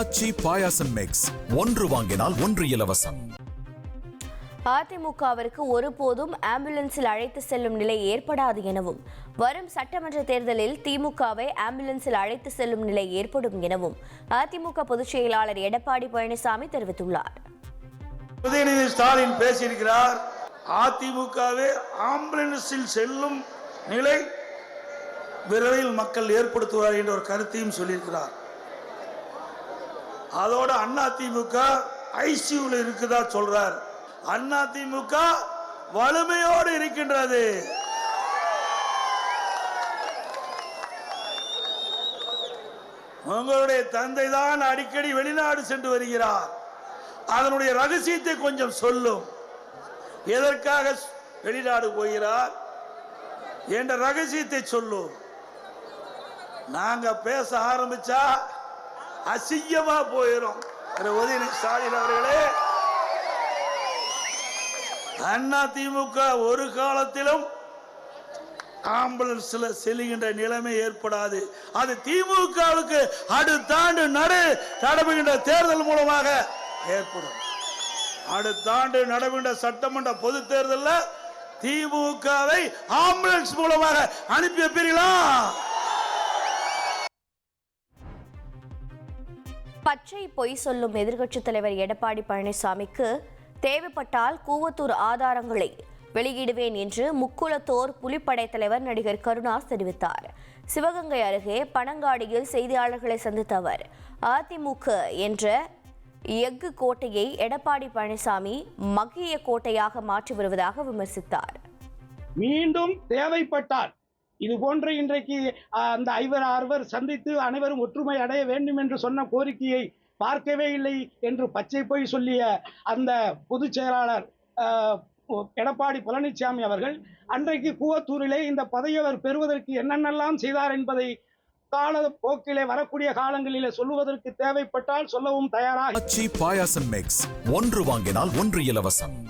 ஆச்சி பாயாசம் mix ஒன்று வாங்கினால் ஒன்று இலவசம். அதிமுகவிற்கு ஒருபோதும் ஆம்புலன்ஸில் அழைத்து செல்லும் நிலை ஏற்படாது எனவும் வரும் சட்டமன்ற தேர்தலில் திமுகவை ஆம்புலன்ஸில் அழைத்து செல்லும் நிலை ஏற்படும் எனவும் அதிமுக பொதுச் செயலாளர் எடப்பாடி பழனிசாமி தெரிவித்துள்ளார். உதயநிதி ஸ்டாலின் பேசியிருக்கிறார். அதிமுகவே ஆம்புலன்ஸில் செல்லும் நிலை விரைவில் மக்கள் ஏற்படுத்துவார் என்ற ஒரு கருத்தையும் சொல்லியிருக்கிறார். அதோட அதிமுக ஐசியூல இருக்குதா சொல்றார். அதிமுக வலிமையோடு இருக்கின்றது. உங்களுடைய தந்தை தான் அடிக்கடி வெளிநாடு சென்று வருகிறார். அதனுடைய ரகசியத்தை கொஞ்சம் சொல்லும். எதற்காக வெளிநாடு போகிறார் என்ற ரகசியத்தை சொல்லும். நாங்க பேச ஆரம்பிச்சா அசிங்கமா போயிடும். உதயநிதி ஸ்டாலின் அவர்களே, அதிமுக ஒரு காலத்திலும் ஆம்புலன்ஸ்ல செல்லுகின்ற நிலைமை ஏற்படாது. அது திமுகவுக்கு அடுத்த ஆண்டு நடைபெறுகின்ற தேர்தல் மூலமாக ஏற்படும். அடுத்த ஆண்டு நடைபெறுகின்ற சட்டமன்ற பொது தேர்தலில் திமுகவை ஆம்புலன்ஸ் மூலமாக அனுப்பி வைப்பீர்களா? பச்சை பொய் சொல்லும் எதிர்க்கட்சித் தலைவர் எடப்பாடி பழனிசாமிக்கு தேவைப்பட்டால் கூவத்தூர் ஆதாரங்களை வெளியிடுவேன் என்று முக்குளத்தோர் புலிப்படை தலைவர் நடிகர் கருணாஸ் தெரிவித்தார். சிவகங்கை அருகே பனங்காடியில் செய்தியாளர்களை சந்தித்த அவர் அதிமுக என்ற எஃகு கோட்டையை எடப்பாடி பழனிசாமி மகிய கோட்டையாக மாற்றி வருவதாக விமர்சித்தார். மீண்டும் தேவைப்பட்டால் இது போன்ற இன்றைக்கு அந்த 5 சந்தித்து அனைவரும் ஒற்றுமை அடைய வேண்டும் என்று சொன்ன கோரிக்கையை பார்க்கவே இல்லை என்று பச்சை போய் சொல்லிய அந்த பொதுச் செயலாளர் எடப்பாடி பழனிசாமி அவர்கள் அன்றைக்கு கூவத்தூரிலே இந்த பதவியை அவர் பெறுவதற்கு என்னென்னலாம் செய்தார் என்பதை கால போக்கிலே வரக்கூடிய காலங்களிலே சொல்லுவதற்கு தேவைப்பட்டால் சொல்லவும் தயாராக. ஆச்சி பாயாசம் மிக்ஸ் ஒன்று வாங்கினால் ஒன்று இலவசம்.